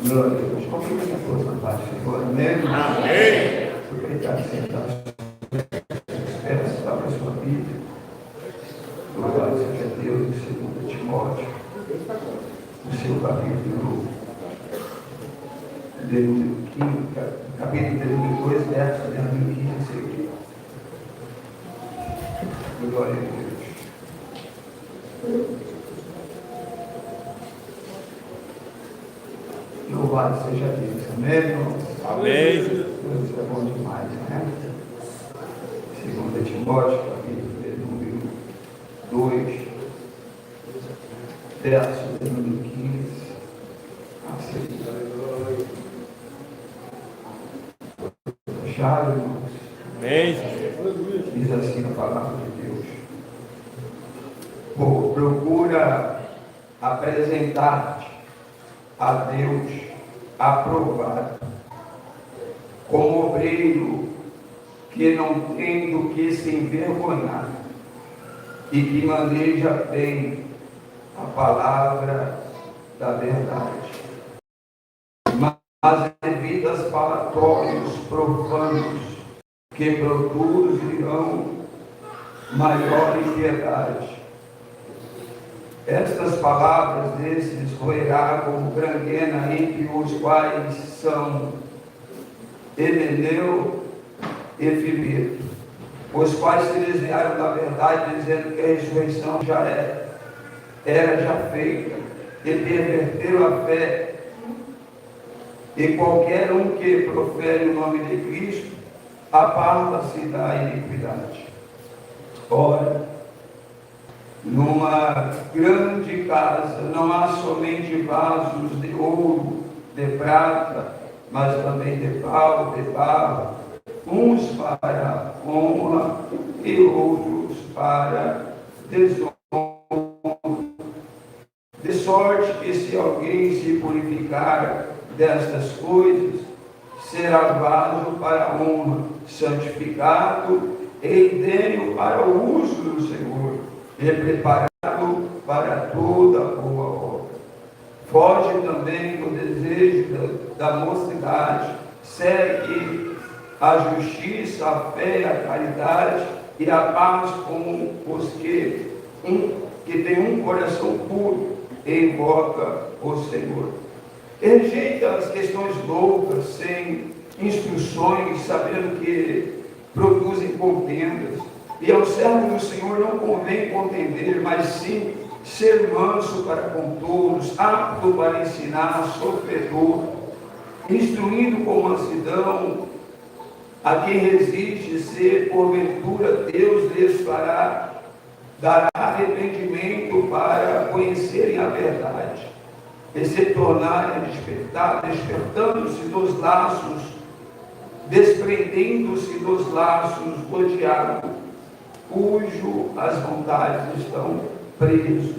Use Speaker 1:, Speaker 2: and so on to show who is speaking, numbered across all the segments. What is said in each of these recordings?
Speaker 1: Glória a Deus. Qual foi a força na paz do Senhor? Amém?
Speaker 2: Amém.
Speaker 1: Porque ele está sentado. Peça para a sua vida. Louvado seja Deus, segundo Timóteo, no seu capítulo 15, capítulo 2, verso 15. Glória a Deus. Louvado seja Deus. Amém, irmãos?
Speaker 2: Amém.
Speaker 1: Deus é bom demais, né? Segundo Timóteo, capítulo número 2, verso número 15. Fechado, irmãos?
Speaker 2: Amém.
Speaker 1: Diz assim a palavra de Deus. Procura apresentar-te a Deus aprovado, como obreiro que não tem do que se envergonhar e que maneja bem a palavra da verdade. Mas evitas falatórios profanos que produzirão maior impiedade. Estas palavras desses roerá como granguena, entre os quais são Emeneu e Fileto, os quais se desviaram da verdade, dizendo que a ressurreição já era já feita, e perverteram a fé. E qualquer um que profere o nome de Cristo, aparta-se da iniquidade. Ora, numa grande casa não há somente vasos de ouro, de prata, mas também de pau, de barro, uns para honra e outros para desonra. De sorte que se alguém se purificar destas coisas, será vaso para a honra, santificado e idêneo para o uso do Senhor, e preparado para toda boa obra. Foge também do desejo da mocidade, segue a justiça, a fé, a caridade e a paz com os que têm um coração puro e invoca o Senhor. Rejeita as questões loucas, sem instruções, sabendo que produzem contendas. E ao servo do Senhor não convém contender, mas sim ser manso para com todos, apto para ensinar, sofredor, instruindo com mansidão a quem resiste, se porventura Deus lhes dará arrependimento para conhecerem a verdade, e se tornarem despertando-se dos laços, desprendendo-se dos laços do diabo, cujo as vontades estão presos.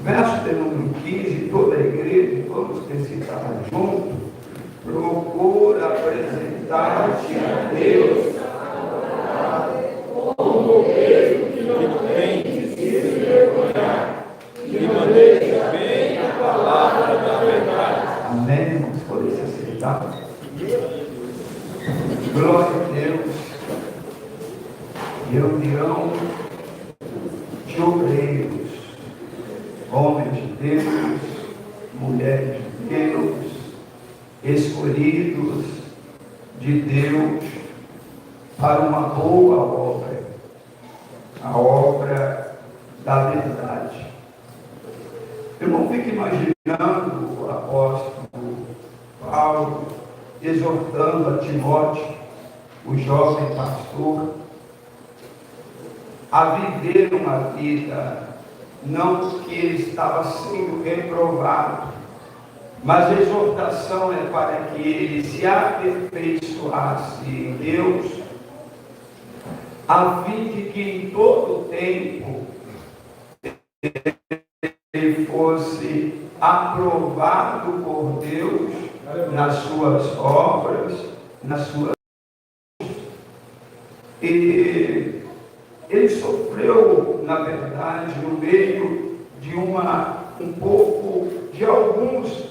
Speaker 1: Verso de número 15, toda a igreja, vamos recitar junto. Procura apresentar-te a Deus como obreiro que não tem de se vergonhar, que maneja bem a palavra da verdade. Amém? Vamos poder se aceitar. Glória a Deus. Reunião de obreiros, homens de Deus, mulheres de Deus, escolhidos de Deus para uma boa obra, a obra da verdade. Eu não fico imaginando o apóstolo Paulo exortando a Timóteo, o jovem pastor, a viver uma vida, não que ele estava sendo reprovado, mas a exortação é para que ele se aperfeiçoasse em Deus, a fim de que em todo o tempo ele fosse aprovado por Deus nas suas obras, nas suas... E ele sofreu, na verdade, no meio de alguns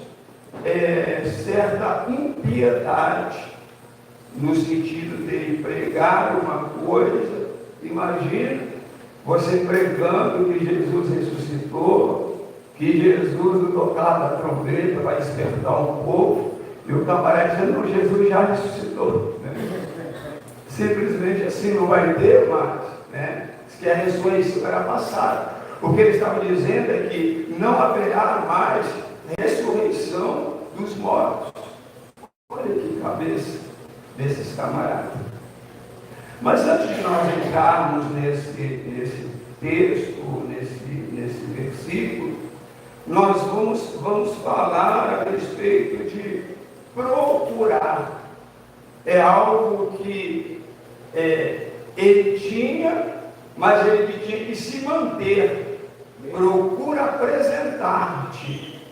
Speaker 1: certa impiedade, no sentido de pregar uma coisa. Imagina você pregando que Jesus ressuscitou, que Jesus, no tocar da trombeta, vai despertar um povo, e o camarada dizendo: não, Jesus já ressuscitou, né? Simplesmente assim não vai ter mais, né? Diz que a ressurreição era passada. O que ele estava dizendo é que não haverá mais ressurreição dos mortos. Olha que cabeça desses camaradas. Mas antes de nós entrarmos nesse texto, nesse versículo, nós vamos falar a respeito de procurar. É algo que ele tinha, mas ele tinha que se manter. Procura apresentar-te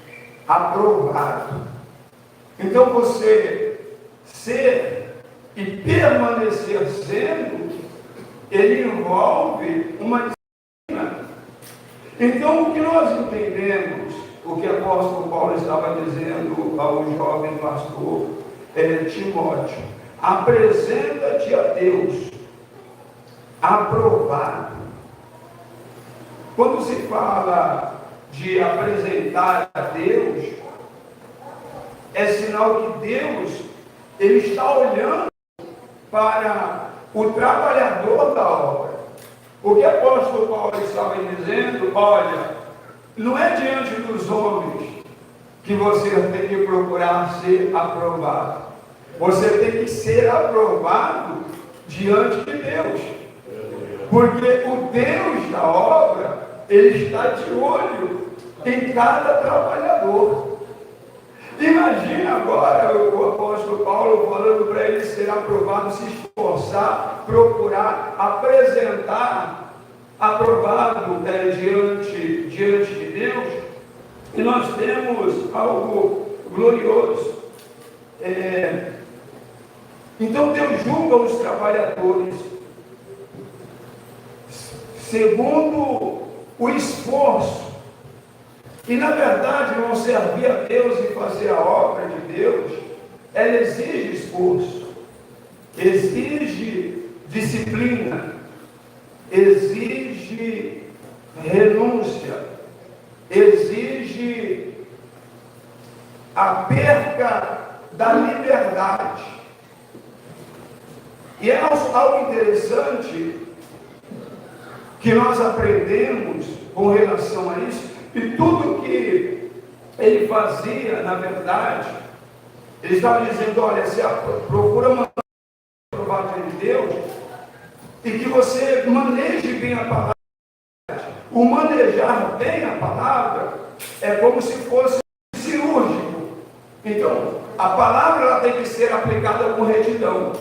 Speaker 1: aprovado. Então você ser e permanecer sendo, ele envolve uma disciplina. Então o que nós entendemos, o que o apóstolo Paulo estava dizendo ao jovem pastor Timóteo: apresenta-te a Deus aprovado. Quando se fala de apresentar a Deus, é sinal que Deus, ele está olhando para o trabalhador da obra. O que o apóstolo Paulo estava dizendo: olha, não é diante dos homens que você tem que procurar ser aprovado. Você tem que ser aprovado diante de Deus. Porque o Deus da obra, ele está de olho em cada trabalhador. Imagina agora o apóstolo Paulo falando para ele ser aprovado, se esforçar, procurar apresentar aprovado diante de Deus. E nós temos algo glorioso. Então Deus julga os trabalhadores segundo o esforço. E na verdade, não servir a Deus e fazer a obra de Deus, ela exige esforço, exige disciplina, exige renúncia, exige a perca da liberdade. E é algo interessante que nós aprendemos com relação a isso. E tudo que ele fazia, na verdade, ele estava dizendo: olha, você procura manter a aprovação de Deus, e que você maneje bem a palavra. O manejar bem a palavra é como se fosse cirúrgico. Então, a palavra ela tem que ser aplicada com retidão,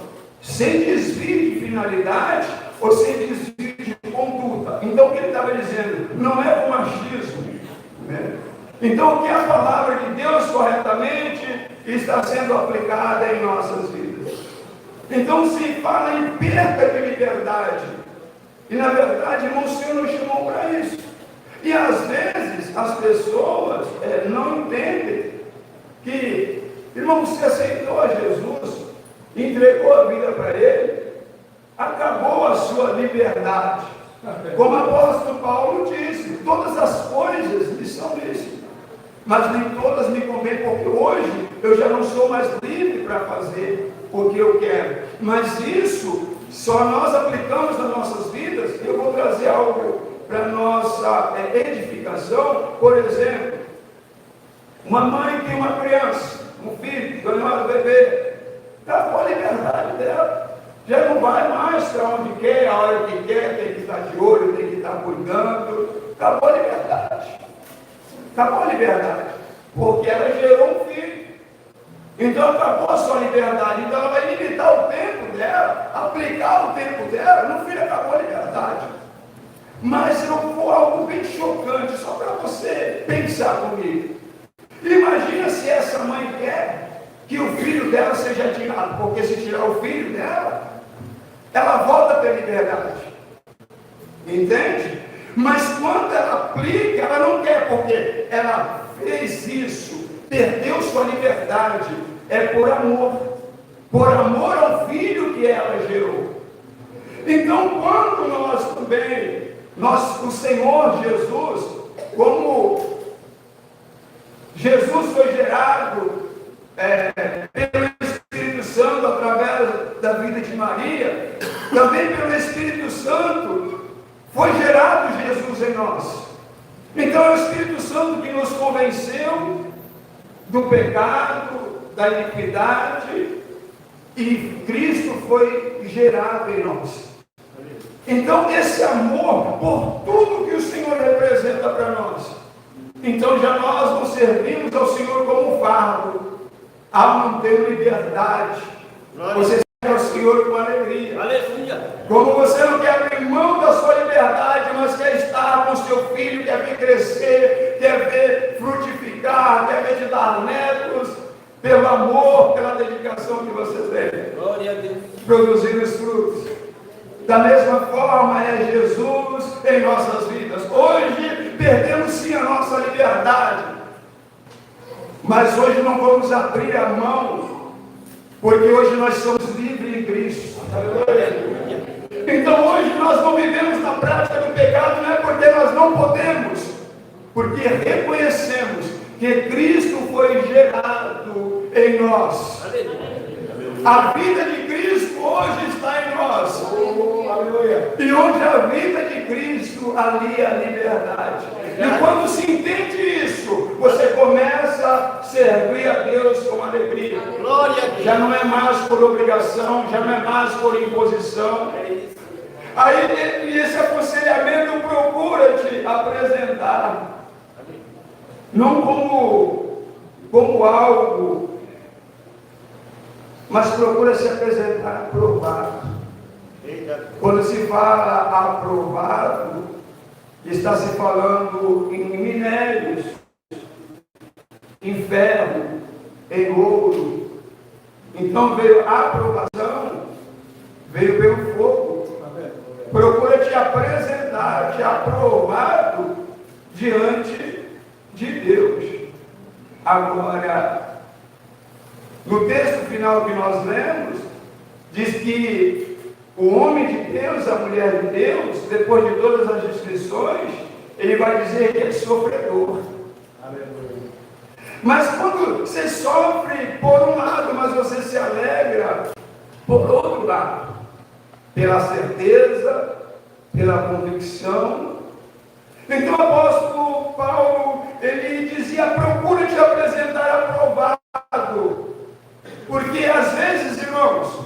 Speaker 1: sem desvio de finalidade ou sem desvio de conduta. Então, o que ele estava dizendo não é o machismo, né? Então, o que é a palavra de Deus corretamente está sendo aplicada em nossas vidas. Então, se fala em perda de liberdade, e na verdade, irmão, o Senhor nos chamou para isso. E às vezes as pessoas não entendem que, irmão, você aceitou a Jesus, entregou a vida para Ele, acabou a sua liberdade. Como o apóstolo Paulo disse: todas as coisas me são lícitas, mas nem todas me convêm, porque hoje eu já não sou mais livre para fazer o que eu quero. Mas isso só nós aplicamos nas nossas vidas. Eu vou trazer algo para nossa edificação. Por exemplo, uma mãe tem uma criança, um filho, ganhou um bebê, acabou a liberdade dela. Já não vai mais para onde quer, a hora que quer, tem que estar de olho, tem que estar cuidando. Acabou a liberdade. Acabou a liberdade. Porque ela gerou um filho. Então acabou a sua liberdade. Então ela vai limitar o tempo dela, aplicar o tempo dela. No filho acabou a liberdade. Mas se não for algo bem chocante, só para você pensar comigo. Imagina se essa mãe quer que o filho dela seja tirado, porque se tirar o filho dela, ela volta a ter liberdade. Entende? Mas quando ela aplica, ela não quer, porque ela fez isso perdeu sua liberdade, é por amor ao filho que ela gerou. Então, quando nós também, o Senhor Jesus, como Jesus foi gerado pelo Espírito Santo através da vida de Maria, também pelo Espírito Santo foi gerado Jesus em nós. Então é o Espírito Santo que nos convenceu do pecado, da iniquidade, e Cristo foi gerado em nós. Então esse amor por tudo que o Senhor representa para nós, então já nós não servimos ao Senhor como fardo, não ter liberdade. Você serve ao Senhor com alegria.
Speaker 3: Aleluia.
Speaker 1: Como você não quer abrir mão da sua liberdade, mas quer estar com o seu filho, quer ver crescer, quer ver frutificar, quer ver te dar netos, pelo amor, pela dedicação que você tem.
Speaker 3: Glória a Deus.
Speaker 1: Produzir os frutos. Da mesma forma é Jesus em nossas vidas. Hoje perdemos sim a nossa liberdade, mas hoje não vamos abrir a mão, porque hoje nós somos livres em Cristo. Então hoje nós não vivemos na prática do pecado, não é porque nós não podemos, porque reconhecemos que Cristo foi gerado em nós. A vida de Cristo hoje está em nós. E onde a vida de Cristo, ali a liberdade. E quando se entende isso, você começa a servir a Deus com alegria. Já não é mais por obrigação, já não é mais por imposição. Aí esse aconselhamento procura te apresentar, não como algo, mas procura se apresentar aprovado. Quando se fala aprovado, está se falando em minérios, em ferro, em ouro. Então veio a aprovação, veio pelo fogo. Procura te apresentar, te aprovado diante de Deus. Agora, no texto final que nós lemos, diz que o homem de Deus, a mulher de Deus, depois de todas as descrições, ele vai dizer que é sofredor. Mas quando você sofre por um lado, mas você se alegra por outro lado, pela certeza, pela convicção. Então o apóstolo Paulo, ele dizia, procura te apresentar aprovado, porque às vezes, irmãos,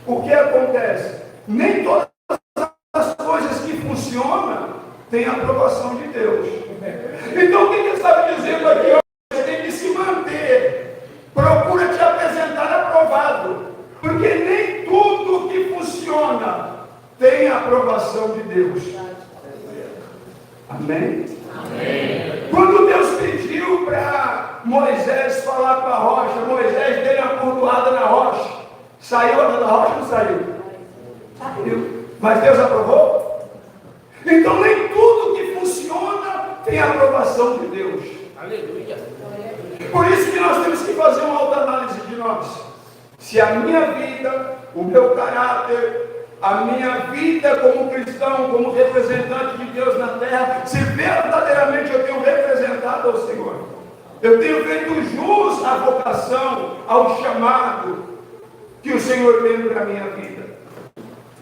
Speaker 1: o que acontece? Nem todas as coisas que funcionam têm a aprovação de Deus. Então o que ele está dizendo aqui? Você tem que se manter, procura te apresentar aprovado, porque nem tudo que funciona tem a aprovação de Deus. Amém?
Speaker 3: Amém.
Speaker 1: Quando Deus pediu para Moisés falar com a rocha, Moisés deu uma curvoada na rocha. Saiu da rocha ou não saiu? Saiu. Mas Deus aprovou? Então nem tudo que funciona tem a aprovação de Deus.
Speaker 3: Aleluia.
Speaker 1: Por isso que nós temos que fazer uma autoanálise de nós. Se a minha vida, o meu caráter, a minha vida como cristão, como representante de Deus na terra, se verdadeiramente eu tenho representado ao Senhor, eu tenho feito jus à vocação, ao chamado que o Senhor tem para a minha vida.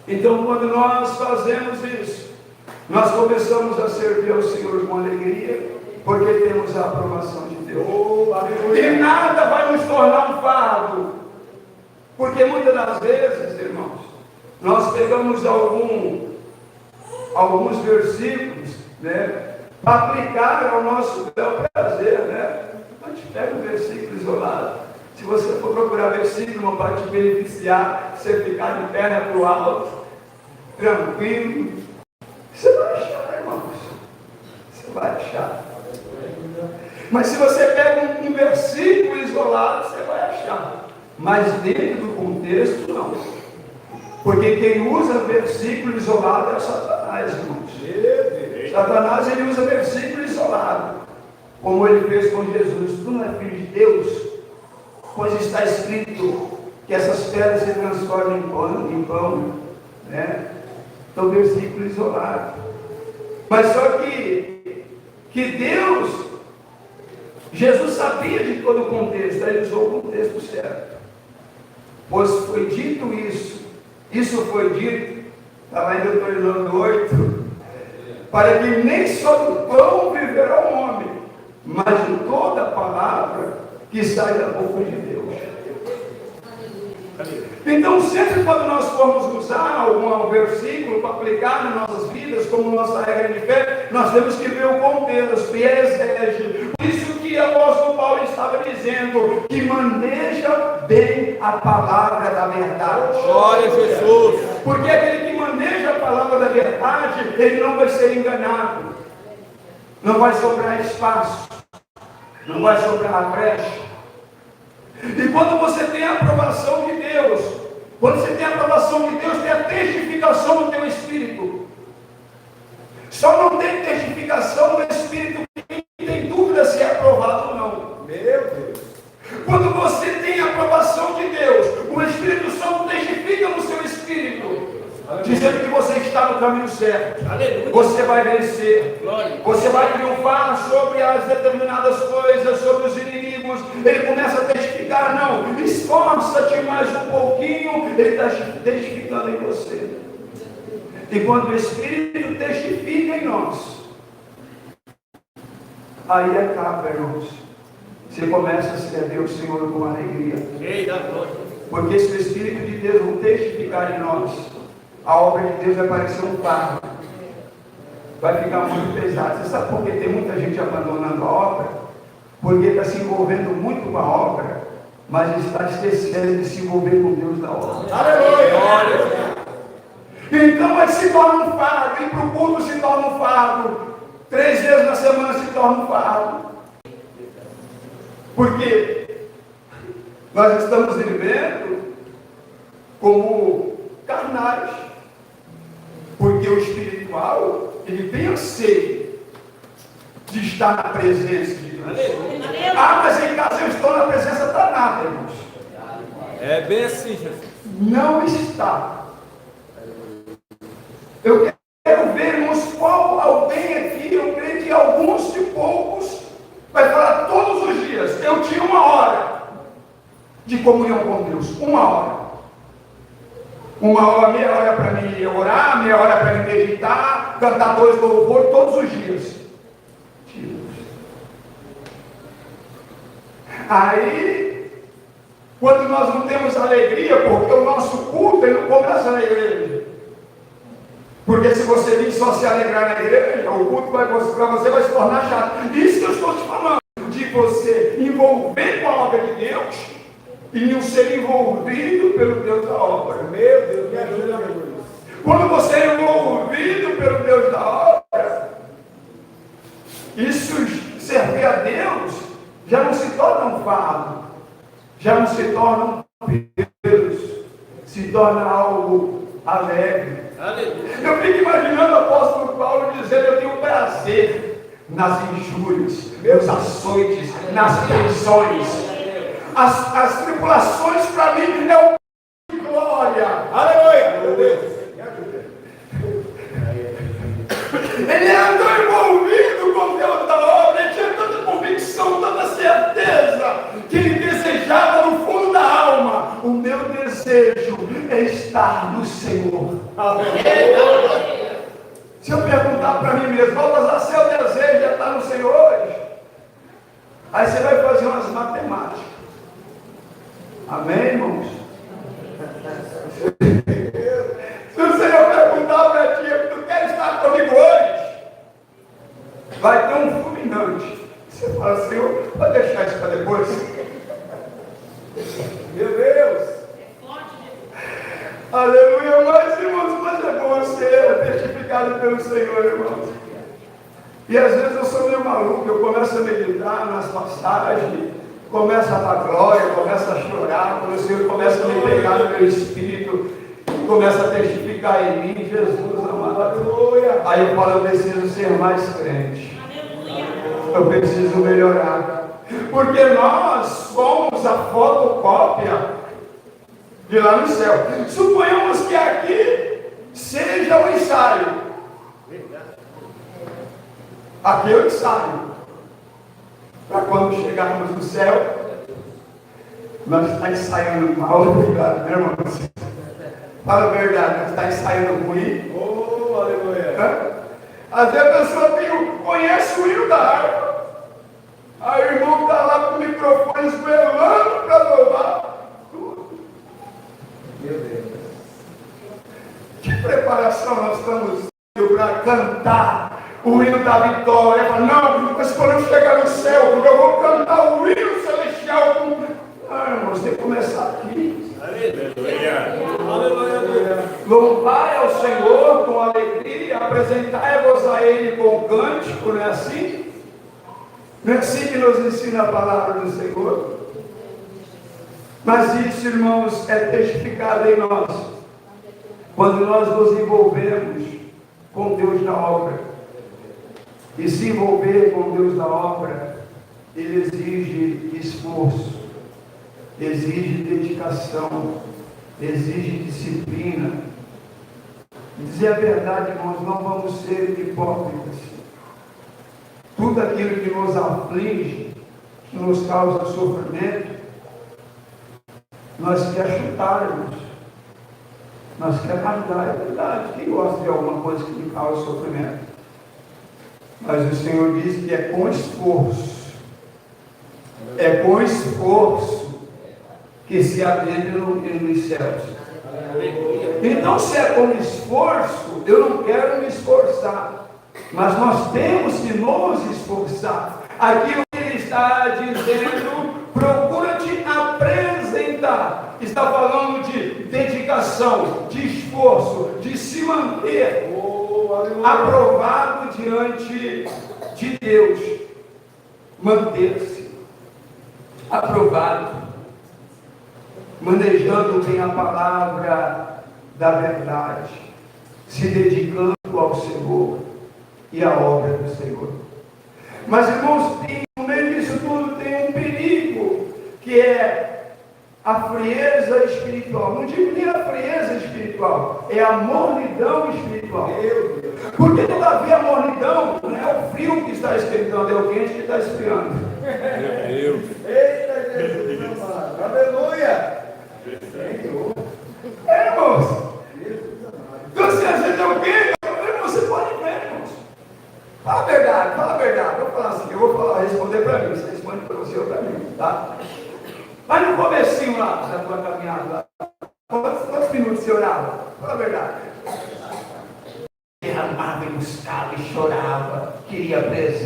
Speaker 1: Então, quando nós fazemos isso, nós começamos a servir ao Senhor com alegria, porque temos a aprovação de Deus. E nada vai nos tornar um fardo, porque muitas das vezes, irmãos, nós pegamos alguns versículos, né, para aplicar ao nosso bel prazer, né? A gente pega um versículo isolado. Se você for procurar versículo, não vai te beneficiar, você ficar de perna para o alto, tranquilo, você vai achar, irmãos. Você vai achar. Mas se você pega um versículo isolado, você vai achar. Mas dentro do contexto, não. Porque quem usa versículo isolado é Satanás, irmãos. Satanás, ele usa versículo isolado. como ele fez com Jesus. Tu não é filho de Deus? Pois está escrito que essas pedras se transformam em pão, né? Então, versículo isolado. Mas só que Deus, Jesus sabia de todo o contexto, ele usou o contexto certo. Pois foi dito isso foi dito, está lá em Deuteronômio 8, para que nem só do pão viverá o homem, mas de toda a palavra que sai da boca de Deus. Então, sempre quando nós formos usar algum versículo para aplicar nas nossas vidas, como nossa regra de fé, nós temos que ver o contexto, e exege. Por isso que o apóstolo Paulo estava dizendo, que maneja bem a palavra da verdade.
Speaker 2: Glória a Jesus.
Speaker 1: Porque aquele que maneja a palavra da verdade, ele não vai ser enganado. Não vai sobrar espaço. Não vai sobrar brecha. E quando você tem a aprovação de Deus, quando você tem a aprovação de Deus, tem a testificação no teu espírito. Só não tem testificação no espírito quem tem dúvida se é aprovado ou não.
Speaker 2: Meu Deus.
Speaker 1: Quando você tem a aprovação de Deus, o Espírito Santo testifica no seu espírito, dizendo que você está no caminho certo.
Speaker 3: Aleluia.
Speaker 1: Você vai vencer.
Speaker 3: Glória.
Speaker 1: Você vai triunfar sobre as determinadas coisas, sobre os inimigos. Ele começa a testificar, não, esforça-te mais um pouquinho. Ele está testificando em você. E quando o Espírito testifica em nós, aí acaba, irmãos. Você começa a servir o Senhor com alegria.
Speaker 3: Eita, glória.
Speaker 1: Porque se o Espírito de Deus não testificar em nós, a obra de Deus vai parecer um fardo. Vai ficar muito pesado. Você sabe por que tem muita gente abandonando a obra? Porque está se envolvendo muito com a obra, mas está esquecendo de se envolver com Deus da obra.
Speaker 3: Aleluia.
Speaker 1: Então vai se torna um fardo, ir para o culto se torna um fardo, 3 vezes na semana se torna um fardo. Porque nós estamos vivendo como carnais. Porque o espiritual, ele tem anseio de estar na presença de Deus.
Speaker 3: Aleluia.
Speaker 1: Ah, mas em casa eu estou na presença danada, irmãos.
Speaker 2: É bem assim, Jesus.
Speaker 1: Não está. Eu quero ver, irmãos, qual alguém aqui, eu creio que alguns de poucos, vai falar todos os dias, eu tinha 1 hora de comunhão com Deus. 1 hora. 1 hora, meia hora para mim orar, meia hora para mim meditar, cantar 2 louvor todos os dias. Aí, quando nós não temos alegria, porque o nosso culto ele não começa na igreja. Porque se você vir só se alegrar na igreja, o culto para você vai se tornar chato. Isso que eu estou te falando, de você envolver com a obra de Deus e não ser envolvido pelo Deus da obra. Meu Deus, me ajuda, meu Deus. Quando você é envolvido pelo Deus da obra, isso, servir a Deus, já não se torna um fardo, já não se torna um peso, se torna algo alegre.
Speaker 3: Aleluia.
Speaker 1: Eu fico imaginando o apóstolo Paulo dizendo, eu tenho prazer nas injúrias, nos açoites, nas prisões. As tribulações para mim é um de glória. Aleluia. Meu Deus. Ele andou envolvido com Deus da obra, ele tinha tanta convicção, tanta certeza, que ele desejava no fundo da alma, o meu desejo é estar no Senhor. Se eu perguntar para mim mesmo, Baltazar, seu desejo é estar no Senhor hoje? Aí você vai fazer umas matemáticas. Amém, irmãos? Se o Senhor perguntar para ti, tu quer estar comigo hoje? Vai ter um fulminante. Você fala, Senhor, pode deixar isso para depois? Meu Deus! Aleluia, mas irmãos, mas é bom ser testificado pelo Senhor, irmãos. E às vezes eu sou meio maluco, eu começo a meditar nas passagens, começo a dar glória, começo a chorar, quando o Senhor começa a me pegar no meu espírito, começa a testificar em mim, Jesus amado, aleluia. Aí eu falo, eu preciso ser mais crente.
Speaker 4: Aleluia.
Speaker 1: Eu preciso melhorar. Porque nós somos a fotocópia de lá no céu. Suponhamos que aqui seja o ensaio. Aqui é o ensaio. Para quando chegarmos no céu, nós estamos ensaiando mal, obrigado, meu irmão. Fala a verdade, nós estamos ensaiando ruim.
Speaker 2: Oh, aleluia.
Speaker 1: Às vezes a pessoa conhece o hino da harpa. Aí o irmão está lá com o microfone esgoelando para louvar.
Speaker 2: Meu Deus.
Speaker 1: Que preparação nós estamos tendo para cantar o hino da vitória? Fala, não, mas quando eu chegar no céu, porque eu vou cantar o hino celestial. Não, irmãos, tem que começar aqui.
Speaker 2: Aleluia.
Speaker 1: Louvai ao Senhor com alegria, apresentai-vos a Ele com cântico, não é assim? Não é assim que nos ensina a palavra do Senhor? Mas isso, irmãos, é testificado em nós, quando nós nos envolvemos com Deus na obra. E se envolver com Deus na obra, Ele exige esforço, exige dedicação, exige disciplina. Dizer a verdade, irmãos, não vamos ser hipócritas. Tudo aquilo que nos aflige, que nos causa sofrimento, nós quer chutarmos, nós quer ajudar, é verdade. Quem gosta de alguma coisa que me causa sofrimento? Mas o Senhor diz que é com esforço, é com esforço que se adentra nos céus. Então, se é com esforço, eu não quero me esforçar, mas nós temos que nos esforçar. Aqui o que ele está dizendo, procura te apresentar. Está falando de dedicação, de esforço, de se manter aprovado diante de Deus. Manter-se aprovado, manejando bem a palavra da verdade, se dedicando ao Senhor e à obra do Senhor. Mas, irmãos, no meio disso tudo tem um perigo, que é a frieza espiritual. Não digo nem a frieza espiritual, é a mornidão espiritual. Porque todavia a mornidão não é o frio que está esquentando, é o quente que está esfriando.
Speaker 2: Meu Deus.
Speaker 1: Eita Jesus, amado. Aleluia. Irmãos, então se a gente é o quê? Você pode ver, irmãos. Fala a verdade. Vou falar assim, eu vou falar, responder para mim, você responde para você ou para mim, tá? Mas no comecinho lá, da tua caminhada lá, quantos minutos você orava? Fala a verdade. Derramava e buscava e chorava, queria presença.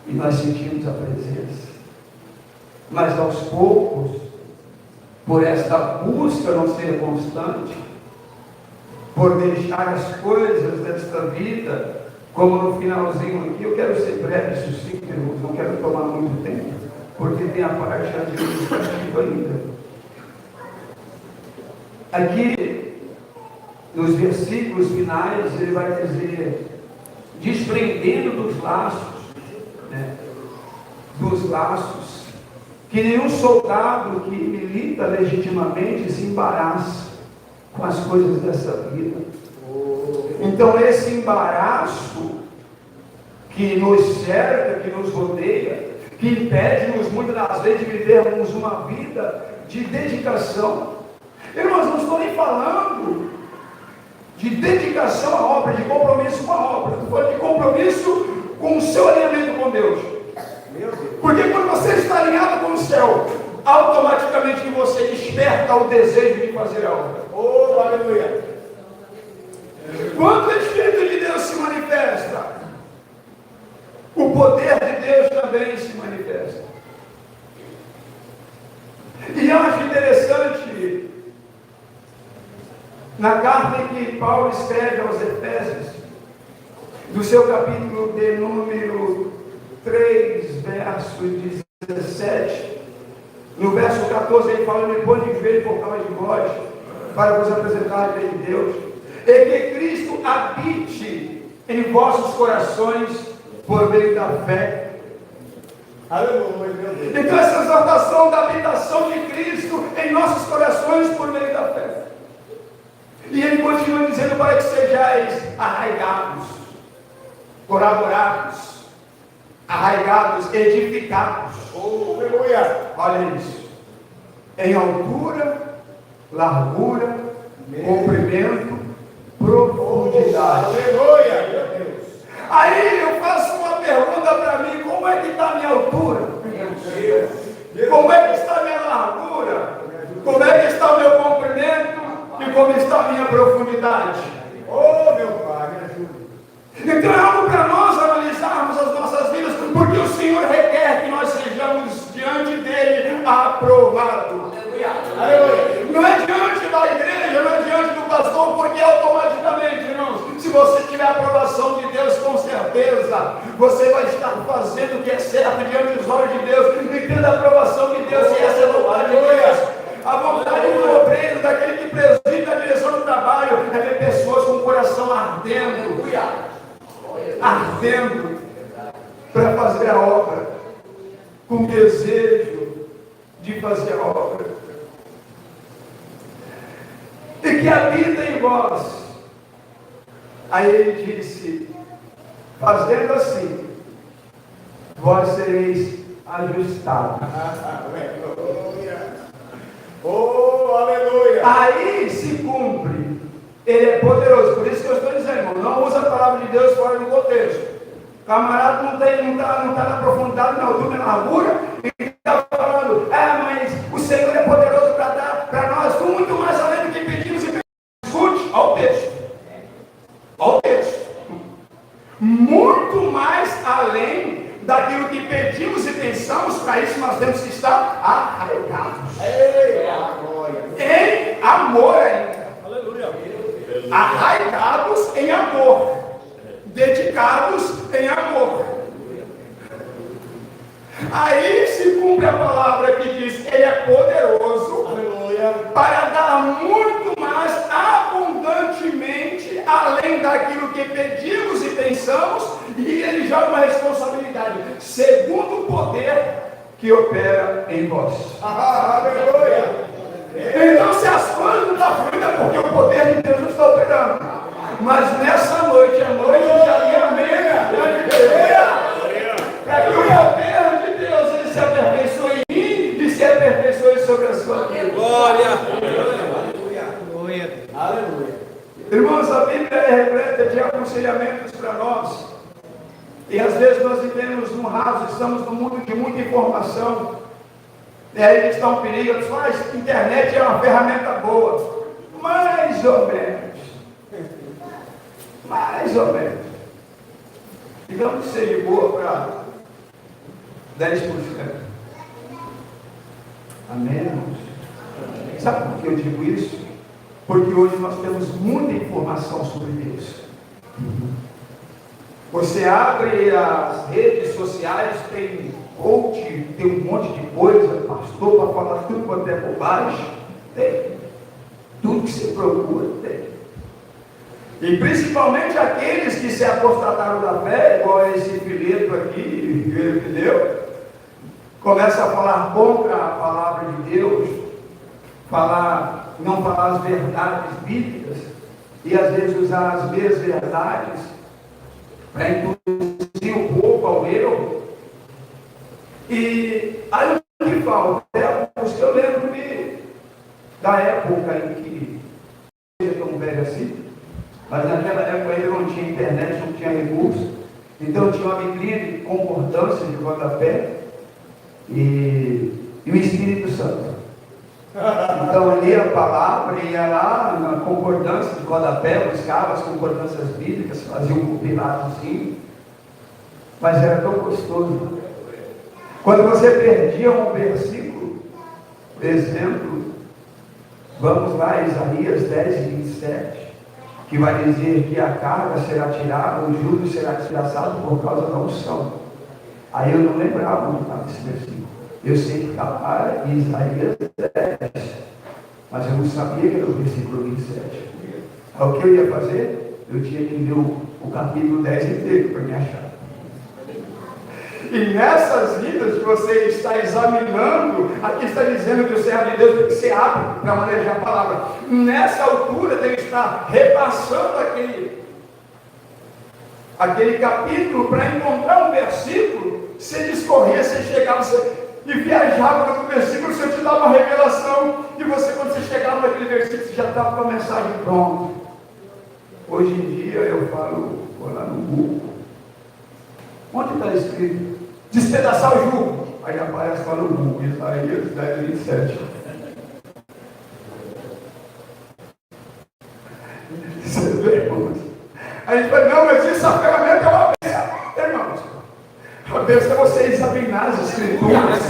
Speaker 1: E nós sentimos a presença. Mas aos poucos, por esta busca não ser constante, por deixar as coisas desta vida, como no finalzinho aqui, eu quero ser breve e sucinto, irmãos, não quero tomar muito tempo, porque tem a parte administrativa ainda. Aqui, nos versículos finais, ele vai dizer, desprendendo dos laços, que nenhum soldado que milita legitimamente se embaraça com as coisas dessa vida. Então esse embaraço que nos cerca, que nos rodeia, que impede-nos muitas das vezes de vivermos uma vida de dedicação. Irmãos, não estou nem falando de dedicação à obra, de compromisso com a obra, estou falando de compromisso com o seu alinhamento com Deus. Porque quando você está alinhado com o céu, automaticamente você desperta o desejo de fazer a obra. Oh, aleluia! Quando o Espírito de Deus se manifesta, o poder de Deus também se manifesta. E eu acho interessante, na carta em que Paulo escreve aos Efésios, do seu capítulo de número 3, verso 17, no verso 14 ele fala, me põe de joelho por causa de vós, para vos apresentar diante de Deus, e que Cristo habite em vossos corações por meio da fé.
Speaker 2: Aleluia, meu Deus.
Speaker 1: Então essa exaltação da habitação de Cristo em nossos corações por meio da fé. E ele continua dizendo para que sejais arraigados, colaborados, arraigados, edificados.
Speaker 2: Aleluia.
Speaker 1: Olha isso. Em altura, largura, comprimento, profundidade.
Speaker 2: Aleluia, meu Deus.
Speaker 1: Aí eu faço uma pergunta para mim: como é que está a minha altura? Como é que está a minha largura? Como é que está o meu comprimento? E como está a minha profundidade?
Speaker 2: Oh, meu Pai, me ajude.
Speaker 1: Então é algo para nós analisarmos as nossas vidas, porque o Senhor requer que nós sejamos diante dele aprovados.
Speaker 2: Aleluia.
Speaker 1: Não é diante da igreja, não é diante do pastor, porque automaticamente, irmãos, se você tiver a aprovação de Deus, com certeza você vai estar fazendo o que é certo diante dos olhos de Deus, e tendo a aprovação de Deus, e essa é a vontade de Deus. A vontade do obreiro, daquele que preside a direção do trabalho, é ver pessoas com o coração ardendo para fazer a obra, com desejo de fazer a obra, e que habita em vós. Aí ele disse: fazendo assim, vós sereis ajustados.
Speaker 2: Aleluia. Oh, aleluia.
Speaker 1: Aí se cumpre. Ele é poderoso. Por isso que eu estou dizendo, irmão, não usa a palavra de Deus fora do contexto. O camarada não está na profundidade, na altura, na largura, e está falando: mas o Senhor é poderoso para dar para nós muito mais além do que pedimos e pensamos. Escute, olha o texto. Olha o texto. Muito mais além daquilo que pedimos e pensamos. Para isso nós temos que estar arraigados em amor ainda.
Speaker 2: Aleluia.
Speaker 1: Arraigados em amor, dedicados em amor. Aí se cumpre a palavra que diz: ele é poderoso,
Speaker 2: Aleluia.
Speaker 1: para dar muito mais abundantemente além daquilo que pedimos e pensamos. E ele joga uma responsabilidade, segundo o poder que opera em vós.
Speaker 2: Aleluia.
Speaker 1: Então, se as coisas não estão fluindo, é porque o poder de Deus não está operando. Mas nessa noite, a noite de alinhamento de Deus, para que o poder de Deus ele se aperfeiçoe em mim e se aperfeiçoe sobre a sua vida.
Speaker 3: Glória.
Speaker 2: Aleluia.
Speaker 1: Irmãos, a Bíblia é repleta de aconselhamentos para nós. E às vezes nós vivemos num raso, estamos num mundo de muita informação. E aí está um perigo. Eles falam: a internet é uma ferramenta boa. Mais ou menos. Mais ou menos. Digamos que seja boa para 10%. Amém, irmãos? Sabe por que eu digo isso? Porque hoje nós temos muita informação sobre Deus. Você abre as redes sociais, tem coach, tem um monte de coisa, pastor, para falar tudo quanto é bobagem. Tem. Tudo que você procura, tem. E principalmente aqueles que se apostataram da fé, igual esse Fileto aqui, que deu, começa a falar contra a palavra de Deus, não falar as verdades bíblicas, e às vezes usar as meias verdades para induzir o povo ao erro. E aí o que falta? Eu lembro da época em que não era tão velho assim, mas naquela época ainda não tinha internet, não tinha recurso, então tinha uma Bíblia de concordância de rodapé e o Espírito Santo. Então eu lia a palavra, ia lá na concordância de rodapé, buscava as concordâncias bíblicas, fazia um compiladozinho, mas era tão gostoso. Quando você perdia um versículo, por exemplo, vamos lá, Isaías 10:27, que vai dizer que a carga será tirada, o jugo será desgraçado por causa da unção. Aí eu não lembrava onde estava esse versículo. Eu sei que está lá em Isaías 10, mas eu não sabia que era o versículo 27. Aí o que eu ia fazer? Eu tinha que ler o o capítulo 10 inteiro para me achar. E nessas vidas que você está examinando, aqui está dizendo que o servo de Deus tem que ser hábil para manejar a palavra. Nessa altura tem que estar repassando aquele capítulo para encontrar um versículo. Você discorria, você chegava e viajava no versículo, você te dava uma revelação, e você, quando você chegava naquele versículo, você já estava com a mensagem pronta. Hoje em dia eu falo, vou lá no Google, onde está escrito? Despedaçar o jugo. Aí aparece lá no Google, Isaías 10, 27. Você vê, irmãos? A gente fala, não, mas isso a ferramenta é uma bênção. Irmãos, a bênção é você examinar as escrituras.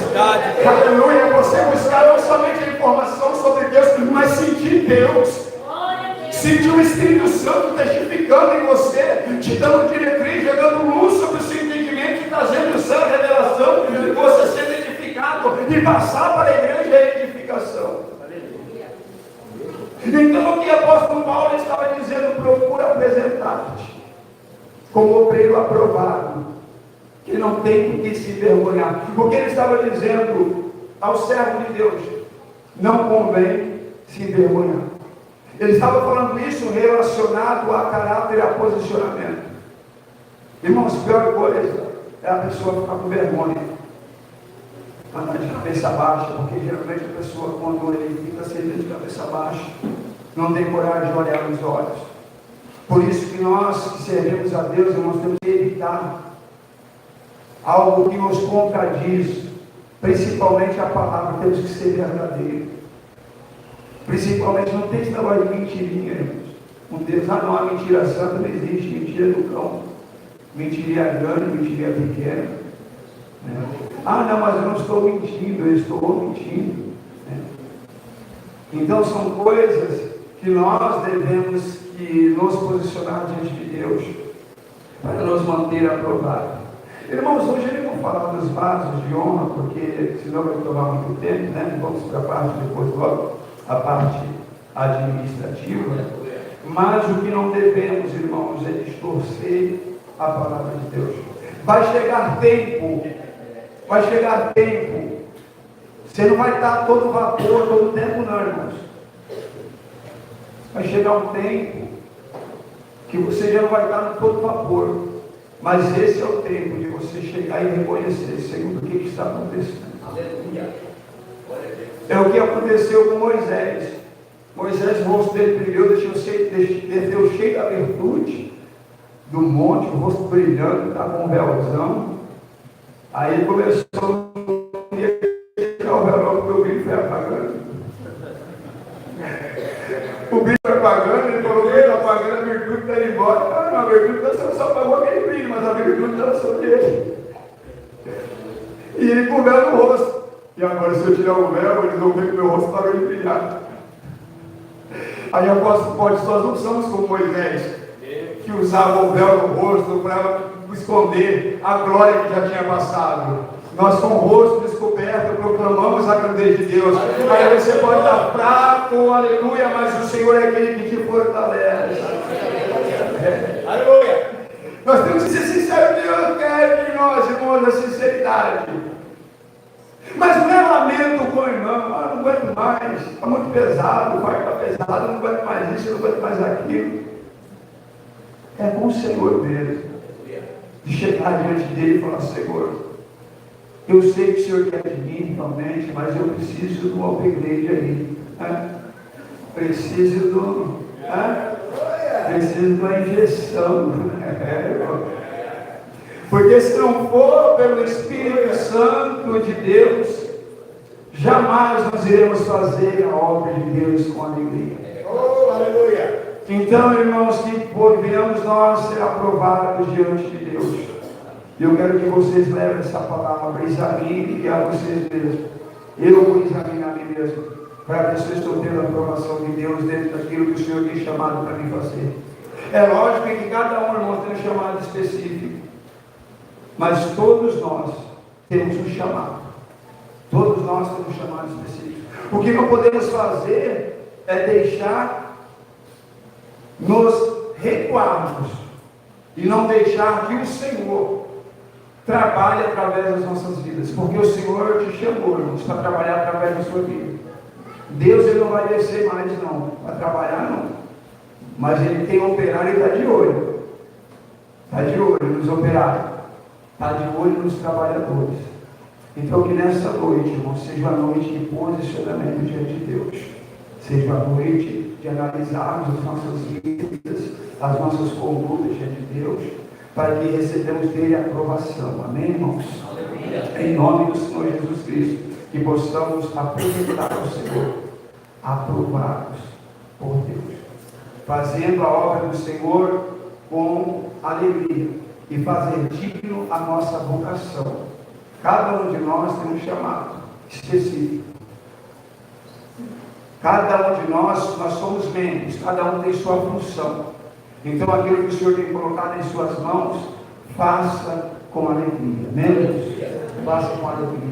Speaker 1: Aleluia, você buscar não somente a informação sobre Deus, mas sentir Deus. Sentir o Espírito Santo testificando em você, te dando diretriz, jogando luz sobre o seu entendimento, te trazendo sã revelação, e você ser edificado e passar para a igreja a edificação. Então o que o apóstolo Paulo estava dizendo, procura apresentar-te como obreiro aprovado, que não tem por que se envergonhar. O que ele estava dizendo ao servo de Deus, não convém se envergonhar. Ele estava falando isso relacionado a caráter e a posicionamento. Irmãos, a pior coisa é a pessoa ficar com vergonha, andar de cabeça baixa, porque geralmente a pessoa, quando ele fica sentado de cabeça baixa, não tem coragem de olhar nos olhos. Por isso que nós que servimos a Deus, irmãos, temos que evitar algo que nos contradiz, principalmente a palavra. Temos que ser verdadeiros. Principalmente, não tem esse negócio de mentirinha, irmãos. Um Deus, não, a mentira santa não existe, mentira do cão, mentiria grande, mentiria pequena. Né? Não, mas eu não estou mentindo, eu estou mentindo. Né? Então são coisas que nós devemos que nos posicionar diante de Deus, para nos manter aprovados. Irmãos, hoje eu não vou falar dos vasos de honra, porque senão vai tomar muito tempo, né? Vamos para a parte depois logo, a parte administrativa. Mas o que não devemos, irmãos, é distorcer a palavra de Deus. Vai chegar tempo, você não vai estar todo vapor, todo tempo não, irmãos. Vai chegar um tempo que você já não vai estar no todo vapor. Mas esse é o tempo de você chegar e reconhecer, segundo o que está acontecendo. É o que aconteceu com Moisés. Moisés, o rosto dele brilhou, desceu cheio da virtude do monte, o rosto brilhando, estava com um véuzão. Aí ele começou a tirar o véu, porque o brilho foi apagando. O brilho foi apagando, ele falou, o brilho apagando, a virtude está indo embora. Não, a virtude só apagou aquele brilho, mas a virtude estava sobre ele. E ele com o véu no rosto. E agora, se eu tirar o véu, eles vão ver que meu rosto parou de brilhar. Aí eu pode, nós não somos como Moisés, que usava o véu no rosto para esconder a glória que já tinha passado. Nós, com o rosto descoberto, proclamamos a grandeza de Deus. Aí você pode estar fraco, aleluia, mas o Senhor é aquele que te fortalece. Aleluia. Nós temos que ser sinceros, Deus quer de nós, irmãos, a sinceridade. Mas não é lamento com o irmão, não aguento mais, está muito pesado, o pai está pesado, não aguento mais isso, não aguento mais aquilo. É com o Senhor mesmo, de chegar diante dele e falar, Senhor, eu sei que o Senhor quer de mim realmente, mas eu preciso de um upgrade aí. Preciso de uma injeção. Porque se não for pelo Espírito Santo de Deus, jamais nós iremos fazer a obra de Deus com alegria.
Speaker 2: Oh, aleluia!
Speaker 1: Então, irmãos, que podemos nós ser aprovados diante de Deus. E eu quero que vocês levem essa palavra, examinem a vocês mesmos. Eu vou examinar a mim mesmo, para ver se eu estou tendo a aprovação de Deus dentro daquilo que o Senhor tem chamado para mim fazer. É lógico que cada um, irmão, tem um chamado específico. Mas todos nós temos um chamado. Todos nós temos um chamado específico. O que não podemos fazer é deixar nos recuarmos e não deixar que o Senhor trabalhe através das nossas vidas, porque o Senhor te chamou, irmãos, para trabalhar através da sua vida. Deus ele não vai descer mais não, para trabalhar não, mas Ele tem um operário e está de olho. Está de olho nos operários, está de olho nos trabalhadores. Então que nessa noite, irmão, seja uma noite de posicionamento diante de Deus. Seja uma noite de analisarmos as nossas vidas, as nossas condutas diante de Deus, para que recebamos dele a aprovação. Amém, irmãos? Em nome do Senhor Jesus Cristo, que possamos apresentar ao Senhor, aprovados por Deus, fazendo a obra do Senhor com alegria e fazer digno a nossa vocação. Cada um de nós tem um chamado específico. Cada um de nós somos membros, cada um tem sua função. Então aquilo que o Senhor tem colocado em suas mãos, faça com alegria. Amém? Faça com alegria.